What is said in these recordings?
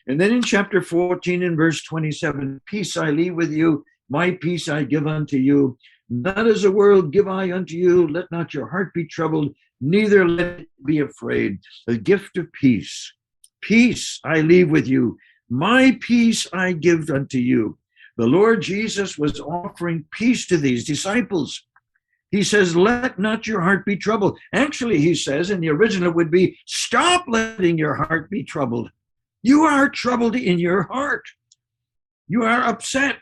And then in chapter 14 and verse 27, peace I leave with you, my peace I give unto you. Not as the world give I unto you. Let not your heart be troubled, neither let it be afraid. The gift of peace. Peace I leave with you. My peace I give unto you. The Lord Jesus was offering peace to these disciples. He says, let not your heart be troubled. Actually, he says, in the original would be, stop letting your heart be troubled. You are troubled in your heart. You are upset.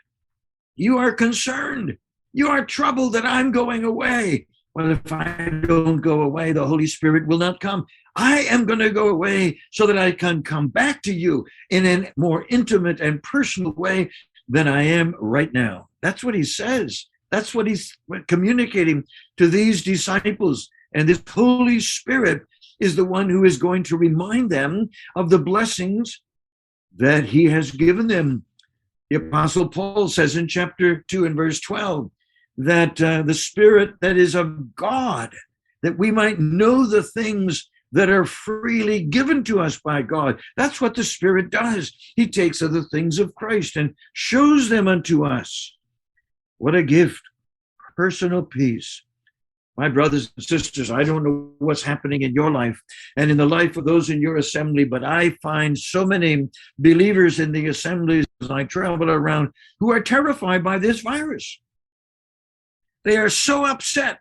You are concerned. You are troubled that I'm going away. Well, if I don't go away, the Holy Spirit will not come. I am going to go away so that I can come back to you in a more intimate and personal way than I am right now. That's what he says. That's what he's communicating to these disciples. And this Holy Spirit is the one who is going to remind them of the blessings that he has given them. The Apostle Paul says in chapter 2 and verse 12 that the Spirit that is of God, that we might know the things that are freely given to us by God. That's what the Spirit does. He takes of the things of Christ and shows them unto us. What a gift, personal peace. My brothers and sisters, I don't know what's happening in your life and in the life of those in your assembly, but I find so many believers in the assemblies as I travel around who are terrified by this virus. They are so upset.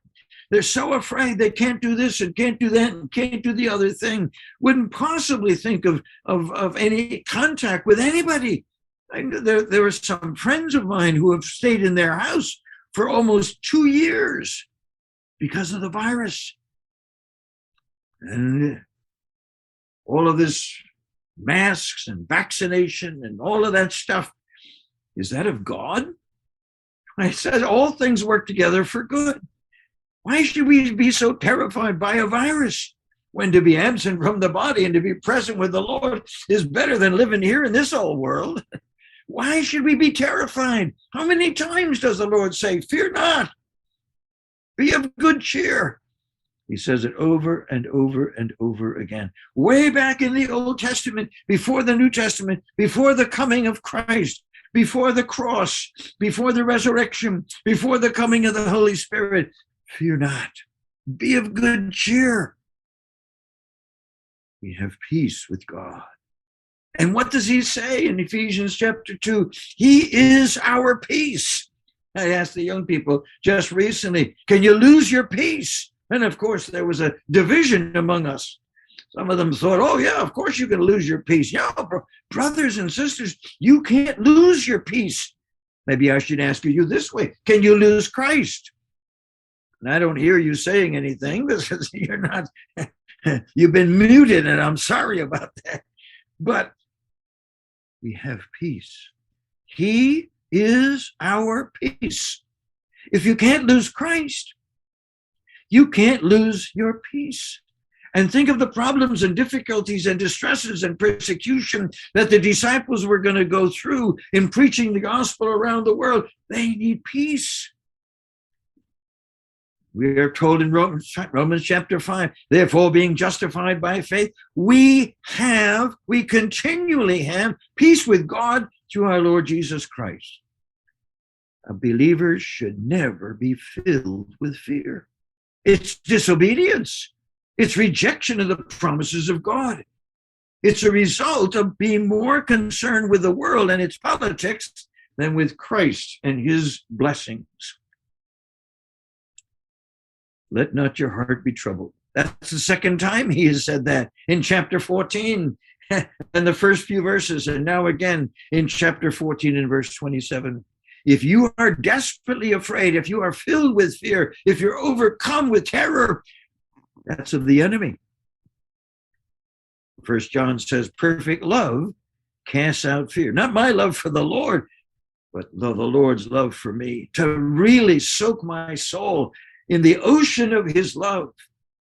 They're so afraid they can't do this and can't do that and can't do the other thing. Wouldn't possibly think of any contact with anybody. There were some friends of mine who have stayed in their house for almost 2 years because of the virus. And all of this masks and vaccination and all of that stuff, is that of God? I said all things work together for good. Why should we be so terrified by a virus when to be absent from the body and to be present with the Lord is better than living here in this old world? Why should we be terrified? How many times does the Lord say, fear not, be of good cheer? He says it over and over and over again. Way back in the Old Testament, before the New Testament, before the coming of Christ, before the cross, before the resurrection, before the coming of the Holy Spirit, fear not, be of good cheer. We have peace with God. And what does he say in Ephesians chapter 2? He is our peace. I asked the young people just recently, can you lose your peace? And of course, there was a division among us. Some of them thought, oh yeah, of course you can lose your peace. Yeah, brothers and sisters, you can't lose your peace. Maybe I should ask you this way. Can you lose Christ? And I don't hear you saying anything because you're not, you've been muted, and I'm sorry about that. But we have peace. He is our peace. If you can't lose Christ, you can't lose your peace. And think of the problems and difficulties and distresses and persecution that the disciples were going to go through in preaching the gospel around the world. They need peace. We are told in Romans chapter 5, therefore being justified by faith, we continually have peace with God through our Lord Jesus Christ. A believer should never be filled with fear. It's disobedience. It's rejection of the promises of God. It's a result of being more concerned with the world and its politics than with Christ and his blessings. Let not your heart be troubled. That's the second time he has said that in chapter 14 and the first few verses, and now again in chapter 14 and verse 27. If you are desperately afraid, if you are filled with fear, if you're overcome with terror, that's of the enemy. 1 John says, perfect love casts out fear. Not my love for the Lord, but the Lord's love for me, to really soak my soul in the ocean of his love.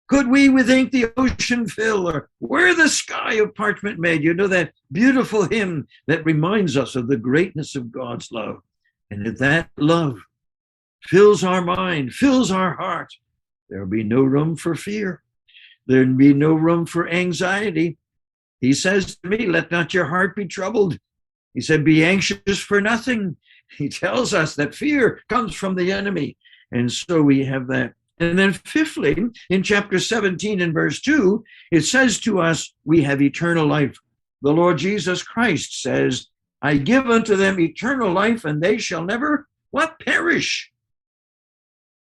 Could we think the ocean fill, or where the sky of parchment made? You know that beautiful hymn that reminds us of the greatness of God's love. And if that love fills our mind, fills our heart, there'll be no room for fear. There'll be no room for anxiety. He says to me, let not your heart be troubled. He said, be anxious for nothing. He tells us that fear comes from the enemy. And so we have that. And then fifthly, in chapter 17 and verse 2, it says to us, we have eternal life. The Lord Jesus Christ says, I give unto them eternal life, and they shall never, what? Perish.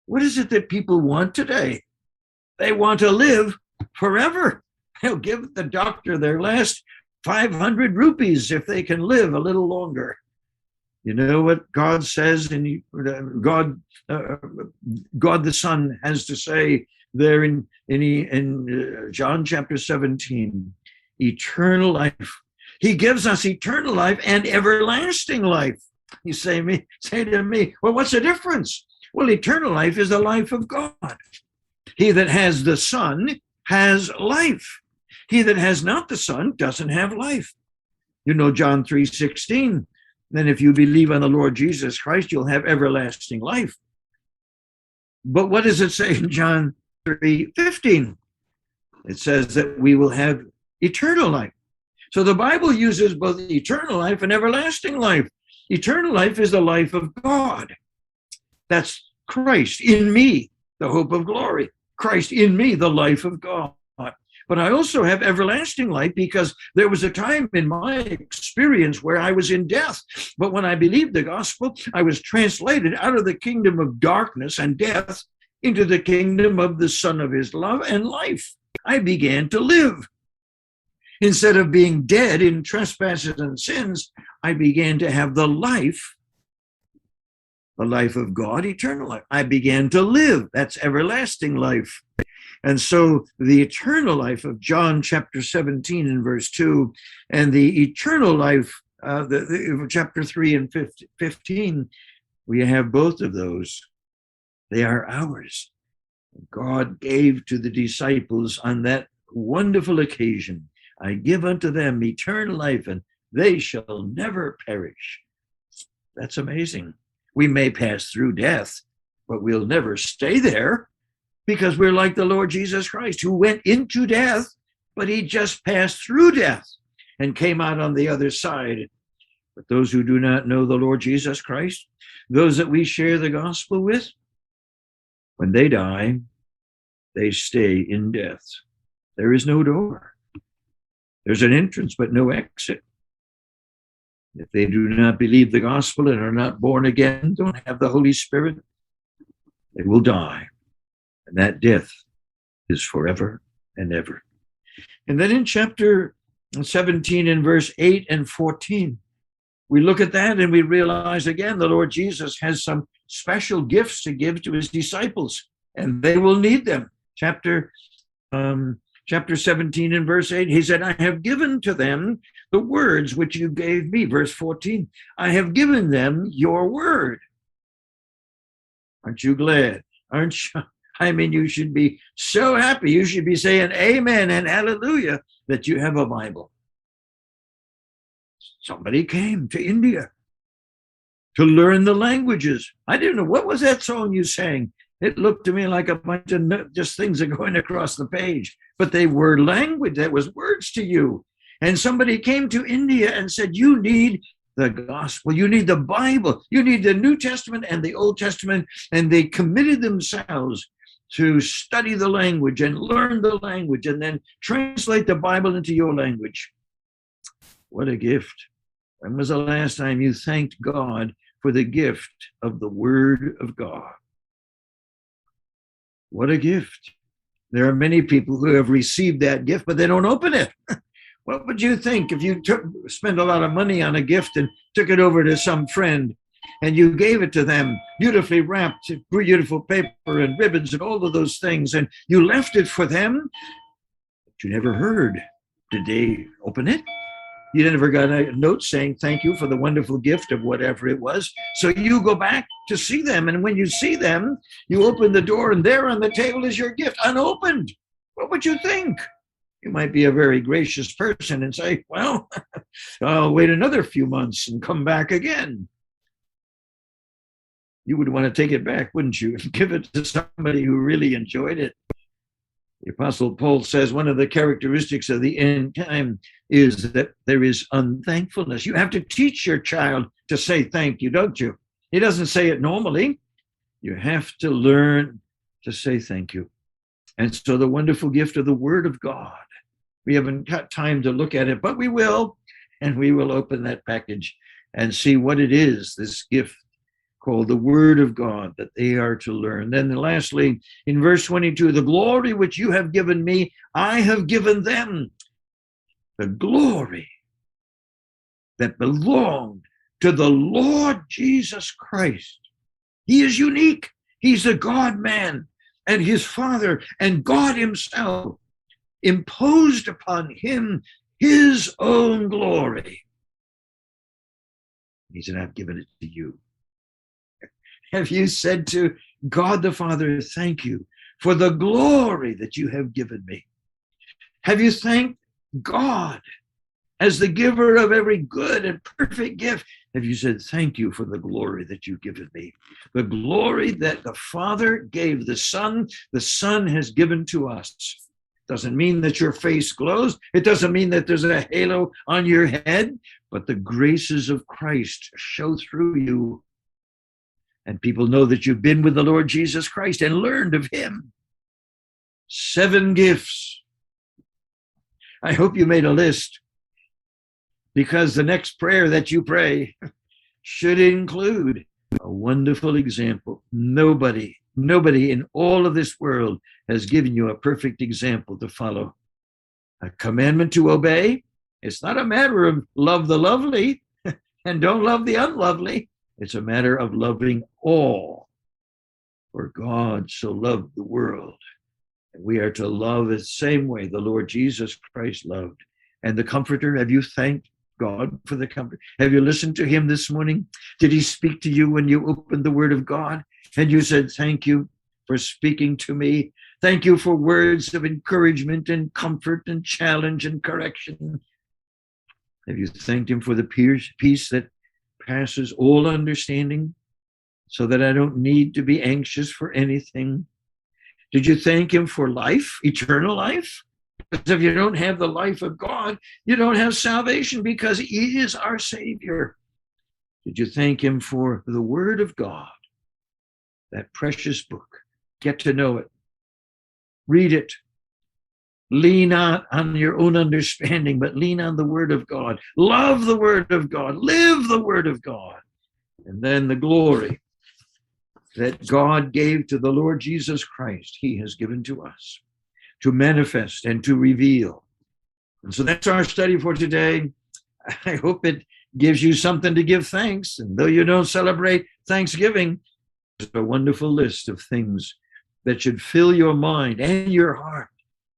What is it that people want today? They want to live forever. They'll give the doctor their last 500 rupees if they can live a little longer. You know what God says, and God the Son has to say there in John chapter 17, eternal life. He gives us eternal life and everlasting life. You say to me, well, what's the difference? Well, eternal life is the life of God. He that has the Son has life. He that has not the Son doesn't have life. You know John 3:16. Then if you believe on the Lord Jesus Christ, you'll have everlasting life. But what does it say in John 3:15? It says that we will have eternal life. So the Bible uses both eternal life and everlasting life. Eternal life is the life of God. That's Christ in me, the hope of glory. Christ in me, the life of God. But I also have everlasting life because there was a time in my experience where I was in death. But when I believed the gospel, I was translated out of the kingdom of darkness and death into the kingdom of the Son of his love and life. I began to live. Instead of being dead in trespasses and sins, I began to have the life of God, eternal life. I began to live. That's everlasting life. And so the eternal life of John chapter 17 and verse 2 and the eternal life, chapter 3 and 15, we have both of those. They are ours. God gave to the disciples on that wonderful occasion, I give unto them eternal life, and they shall never perish. That's amazing. We may pass through death, but we'll never stay there. Because we're like the Lord Jesus Christ, who went into death, but he just passed through death and came out on the other side. But those who do not know the Lord Jesus Christ, those that we share the gospel with, when they die, they stay in death. There is no door. There's an entrance, but no exit. If they do not believe the gospel and are not born again, don't have the Holy Spirit, they will die. And that death is forever and ever. And then in chapter 17 and verse 8 and 14, we look at that and we realize again the Lord Jesus has some special gifts to give to his disciples, and they will need them. Chapter 17 and verse 8, he said, I have given to them the words which you gave me. Verse 14, I have given them your word. Aren't you glad? Aren't you? I mean, you should be so happy. You should be saying amen and hallelujah that you have a Bible. Somebody came to India to learn the languages. I didn't know, what was that song you sang? It looked to me like a bunch of just things are going across the page, but they were language. That was words to you. And somebody came to India and said, you need the gospel, you need the Bible, you need the New Testament and the Old Testament. And they committed themselves to study the language and learn the language and then translate the Bible into your language. What a gift. When was the last time you thanked God for the gift of the Word of God? What a gift. There are many people who have received that gift, but they don't open it. What would you think if you spent a lot of money on a gift and took it over to some friend and you gave it to them, beautifully wrapped, beautiful paper and ribbons and all of those things, and you left it for them, but you never heard. Did they open it? You never got a note saying thank you for the wonderful gift of whatever it was. So you go back to see them, and when you see them, you open the door, and there on the table is your gift, unopened. What would you think? You might be a very gracious person and say, well, I'll wait another few months and come back again. You would want to take it back, wouldn't you? Give it to somebody who really enjoyed it. The Apostle Paul says one of the characteristics of the end time is that there is unthankfulness. You have to teach your child to say thank you, don't you? He doesn't say it normally. You have to learn to say thank you. And so the wonderful gift of the Word of God, we haven't got time to look at it, but we will, and we will open that package and see what it is, this gift called the Word of God, that they are to learn. Then lastly, in verse 22, the glory which you have given me, I have given them. The glory that belonged to the Lord Jesus Christ. He is unique. He's the God-man, and his Father and God himself imposed upon him his own glory. He said, I've given it to you. Have you said to God the Father, thank you for the glory that you have given me? Have you thanked God as the giver of every good and perfect gift? Have you said, thank you for the glory that you've given me? The glory that the Father gave the Son has given to us. Doesn't mean that your face glows. It doesn't mean that there's a halo on your head, but the graces of Christ show through you. And people know that you've been with the Lord Jesus Christ and learned of him. 7 gifts. I hope you made a list, because the next prayer that you pray should include a wonderful example. Nobody in all of this world has given you a perfect example to follow. A commandment to obey. It's not a matter of love the lovely and don't love the unlovely. It's a matter of loving all. For God so loved the world. And we are to love the same way the Lord Jesus Christ loved. And the Comforter, have you thanked God for the Comforter? Have you listened to him this morning? Did he speak to you when you opened the Word of God? And you said, thank you for speaking to me. Thank you for words of encouragement and comfort and challenge and correction. Have you thanked him for the peace that passes all understanding, so that I don't need to be anxious for anything? Did you thank him for life, eternal life? Because if you don't have the life of God, you don't have salvation, because he is our Savior. Did you thank him for the Word of God, that precious book? Get to know it. Read it. Lean not on your own understanding, but lean on the Word of God. Love the Word of God. Live the Word of God. And then the glory that God gave to the Lord Jesus Christ, he has given to us to manifest and to reveal. And so that's our study for today. I hope it gives you something to give thanks. And though you don't celebrate Thanksgiving, there's a wonderful list of things that should fill your mind and your heart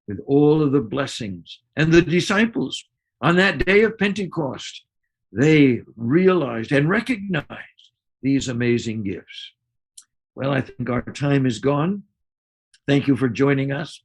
with all of the blessings. And the disciples on that day of Pentecost, they realized and recognized these amazing gifts. Well, I think our time is gone. Thank you for joining us.